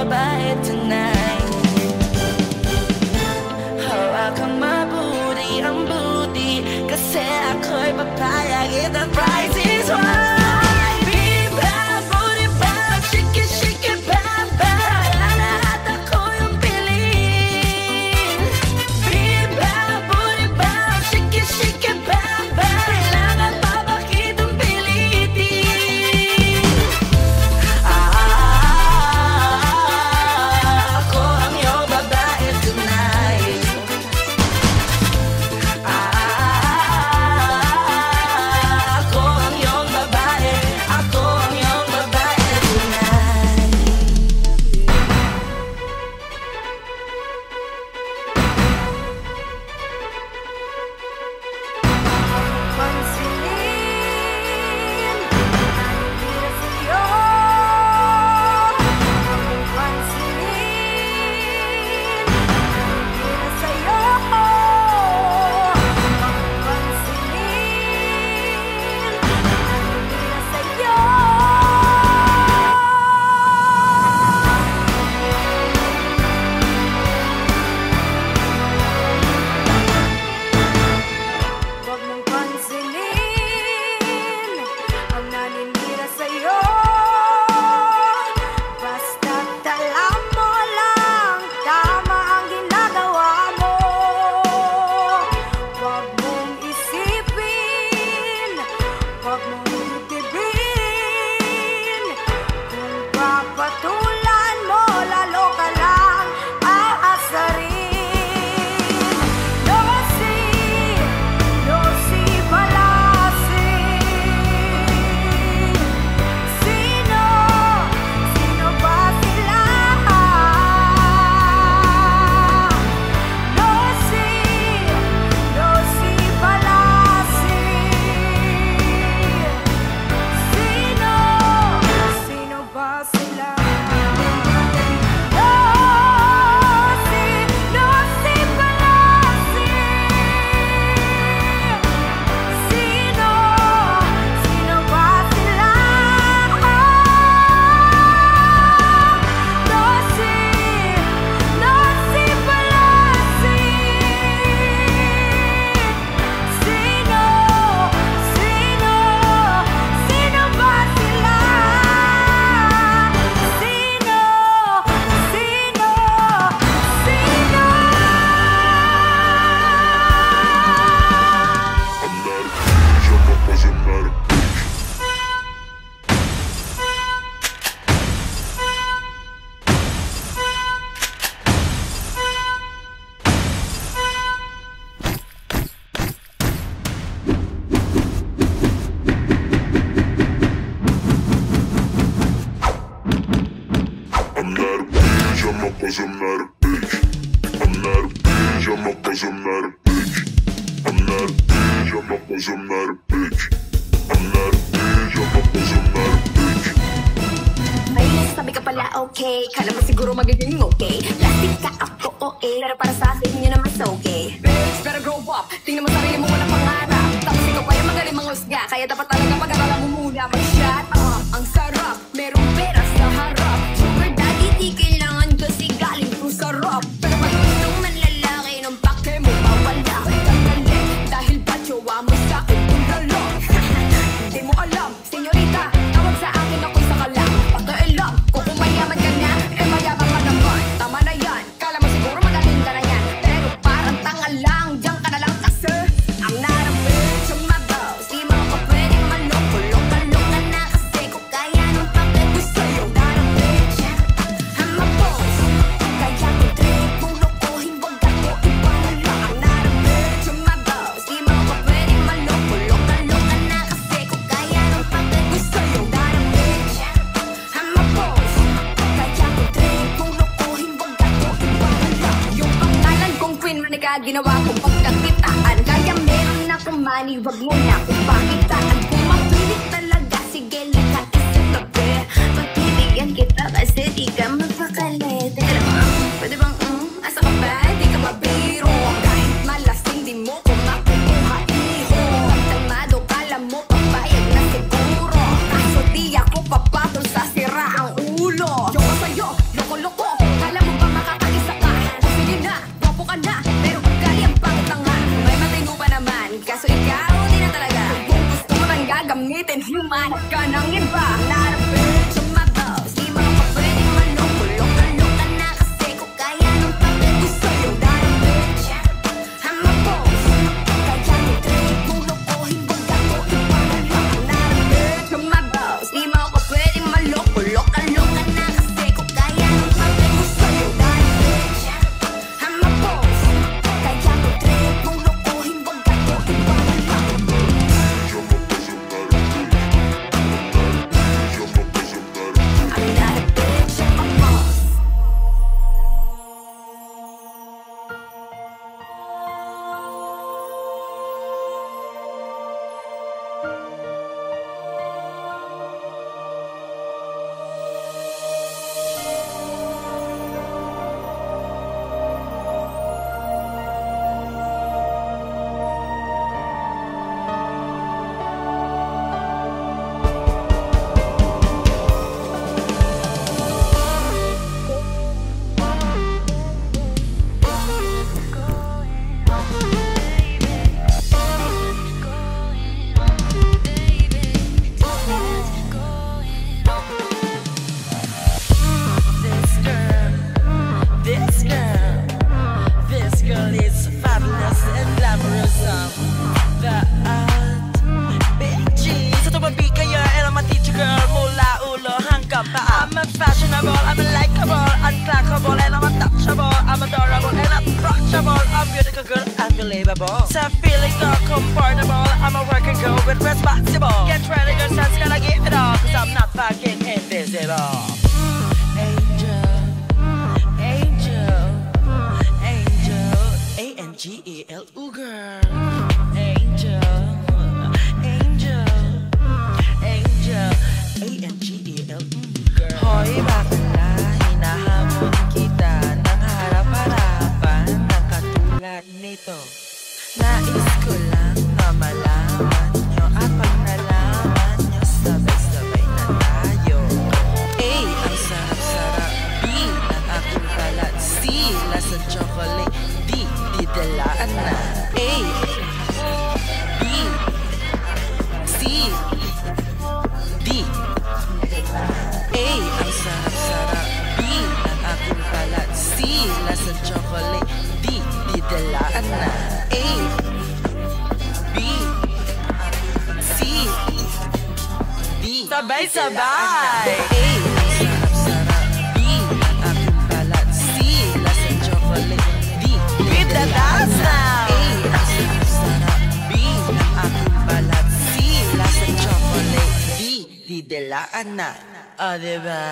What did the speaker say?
babae tonight. Hawakan mabuti ang buti, kasi ako'y papayag if the price is right. Cause I'm not a bitch. I'm not a bitch, I'm a cause I'm not a bitch. I'm not a bitch, I'm a cause I'm not a bitch. I'm not a bitch, I'm a cause I'm not a bitch. Ay, sabi ka pala okay, kala mo siguro magiging okay. Plastic ka ako, pero para sa akin yun naman okay. Bitch, better grow up, tingnan mo sarili mo walang pangarap. Tapos ikaw pa yung magaling manghusga, kaya dapat talaga pag-aralan mo muna. Mag-shut up, ang sarap, merong pera sa harap. Sugar daddy, di kailangan kasi galing kung sarap. Pero pag gustong manlalaki ng pake mo, mawala. Dali, dahil patyowa mo sa'kin kung dalo. Hindi mo alam, senyorita, tawag sa akin ako'y sakala. Pakialam, kung mayaman ka na, mayabang ka naman. Tama na yan, kala mo siguro magaling ka na yan. Pero parang tanga lang, diyan ka na lang kasi I'm not a bitch, I'm a boss. Di mo ko pwedeng maloko, loka-loka na kasi kung kaya nung pake ko sa'yo. Not a bitch, I'm a boss. Kaya ko trip, kung lokohin, wag ako ipahala. I'm not a bitch, I'm a boss. Di mo ko pwedeng maloko, loka-loka na kasi kung kaya nung pake ko sa'yo. Not a bitch, I'm a boss. Kaya ko trip, kung lokohin, wag ako ipahala. Yung pangalan kong Queen Monica, ginawa kong pagkakitaan. Kaya meron akong money, wag mo na akong pakitaan. Kung mapilit talaga, sige lang ka sa tabi. Pagpiligan kita kasi di ka mapakali. Teka lang, pwede bang asa ka ba? Di ka mabiro. Kahit malasing, di mo ko makukuha iho. Kalmado, kala mo papayag na siguro. Kaso di ako papatol sa sira ang ulo. Yoko sa'yo, loko-loko gamitin, humanap ka ng iba. Not a bitch, I'm my boss. Di mo ka pwedeng maloko, loka-loka na kasi ko kaya nung pagkat ko sa'yo. Not a bitch, I'm a boss. Kaya nung trip mong lokohin, baga ko ipamaloko. Not a bitch, I'm my boss. Di mo ka pwedeng maloko, loka-loka na kasi ko kaya nung pagkat ko sa'yo. Not a bitch, I'm a boss. Kaya nung trip mong lokohin, baga ko ipamaloko. I'm not a bitch, I'm a boss. This girl is fabulous and glamorous. The big G. Sa tumabi kayo, and I'm a teacher girl mula ulo hanggang paa. I'm fashionable, I'm likable, unclockable, and I'm untouchable. I'm adorable and approachable. I'm beautiful girl, unbelievable. Sa feeling all comfortable, I'm a working girl with responsible. Get ready, girl, son's gonna give it all, cause I'm not fucking invisible. Angel, angel, angel, A-N-G-E-L, ooh girl. Angel, angel, angel, A-N-G-E-L, girl. Hoy bakla, hinahamon kita ng harap-harapan ng katulad nito. Nais ko lang na malaman nyo at pag nalaman nyo, sabay-sabay na tayo. A, ang sarap-sarap. B, ang aking balat. C, lasang chocolate. D, didalaan na. A, B, C, D. A, ang sarap-sarap. B, ang aking balat. C, lasang chocolate. D, didalaan na. A, B, C, D. Sabay-sabay! A, ang sarap-sarap. B, ang aking balat. C, lasang chocolate. D, with the dance now! A, ang sarap-sarap. B, ang aking balat. C, lasang chocolate. D, didelaan na. O, diba?